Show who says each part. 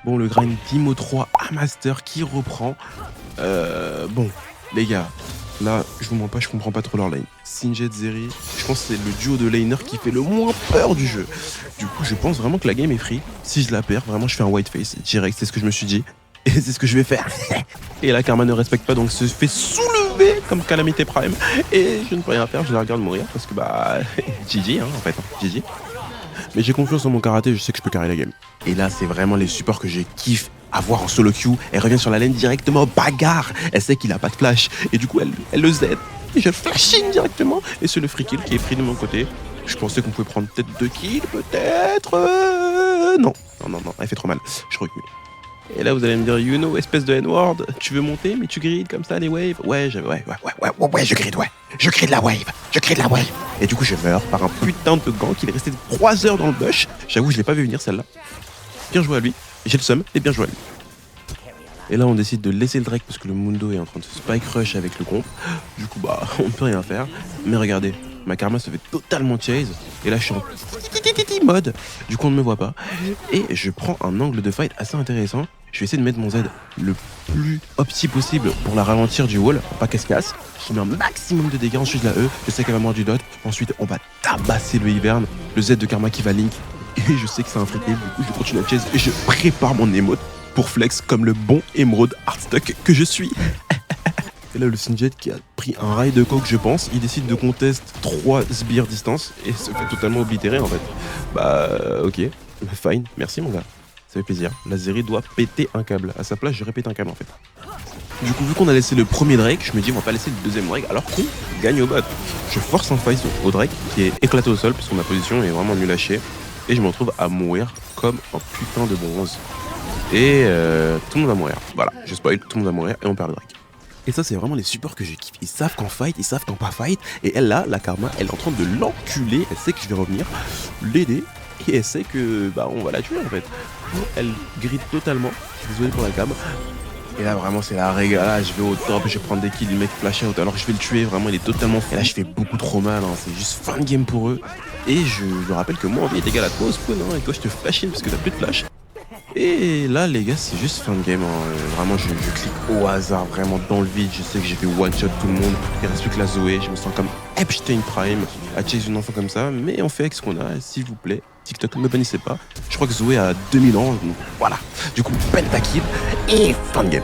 Speaker 1: Bon, le grind d'Imo 3 à Master qui reprend. Bon, les gars, là, je vous mens pas, je comprends pas trop leur lane. Singed, Zeri, je pense que c'est le duo de laner qui fait le moins peur du jeu. Du coup, je pense vraiment que la game est free. Si je la perds, vraiment, je fais un white face direct, c'est ce que je me suis dit. Et c'est ce que je vais faire. Et là, Karma ne respecte pas, donc se fait soulever comme Calamité Prime. Et je ne peux rien faire, je la regarde mourir parce que bah, GG, hein, en fait, GG. Mais j'ai confiance en mon karaté, je sais que je peux carrer la game. Et là, c'est vraiment les supports que je kiffe avoir en solo queue. Elle revient sur la lane directement, bagarre. Elle sait qu'il a pas de flash. Et du coup, elle le Z. Et je flash in directement. Et c'est le free kill qui est pris de mon côté. Je pensais qu'on pouvait prendre peut-être 2 kills, peut-être. Non. Non, elle fait trop mal. Je recule. Et là, vous allez me dire, you know, espèce de N-word, tu veux monter, mais tu grides comme ça les waves. Ouais, je gride, ouais. Je gride la wave. Et du coup, je meurs par un putain de gank. Il est resté 3 heures dans le bush. J'avoue, je l'ai pas vu venir celle-là. Bien joué à lui. J'ai le seum, et bien joué à lui. Et là, on décide de laisser le Drake parce que le Mundo est en train de spike rush avec le comp. Du coup, bah, on ne peut rien faire. Mais regardez, ma Karma se fait totalement chase. Et là, je suis en mode. Du coup, on ne me voit pas. Et je prends un angle de fight assez intéressant. Je vais essayer de mettre mon Z le plus opti possible pour la ralentir du wall, pas qu'elle se casse. Je mets un maximum de dégâts, ensuite la E, je sais qu'elle va mordre du dot. Ensuite, on va tabasser le Hivern, le Z de Karma qui va link. Et je sais que c'est un free kill, du coup, je continue à chase et je prépare mon emote pour flex comme le bon émeraude hardstuck que je suis. Et là, le Singed qui a pris un rail de coke, je pense, il décide de contest 3 sbires distance et se fait totalement oblitérer en fait. Bah, ok, fine, merci mon gars. Ça fait plaisir. La Zeri doit péter un câble. À sa place, je répète un câble en fait. Du coup, vu qu'on a laissé le premier Drake, je me dis on va pas laisser le deuxième Drake alors qu'on gagne au bot. Je force un fight au Drake qui est éclaté au sol parce que ma position est vraiment nulle à chier. Et je me retrouve à mourir comme un putain de bronze. Et tout le monde va mourir. Voilà, je spoil, tout le monde va mourir et on perd le Drake. Et ça, c'est vraiment les supports que je kiffe. Ils savent qu'en fight, ils savent qu'en pas fight. Et elle, là, la Karma, elle est en train de l'enculer. Elle sait que je vais revenir, l'aider. Et elle sait que, bah, on va la tuer en fait. Elle gride totalement. Désolé pour la cam. Et là, vraiment, c'est la régalade. Je vais au top, je vais prendre des kills. Le mec flash out. Alors, je vais le tuer. Vraiment, il est totalement. Et là, je fais beaucoup trop mal. Hein. C'est juste fin de game pour eux. Et je rappelle que moi, en vie est égal à toi au spawn. Hein. Et toi, je te flash in parce que t'as plus de flash. Et là, les gars, c'est juste fin de game. Hein. Vraiment, je clique au hasard, vraiment dans le vide. Je sais que j'ai fait one shot tout le monde. Il reste plus que la Zoé. Je me sens comme Epstein Prime à chase une enfant comme ça. Mais on fait avec ce qu'on a, s'il vous plaît. TikTok, ne me bannissez pas. Je crois que Zoé a 2000 ans. Donc voilà. Du coup, pentakill et fin de game.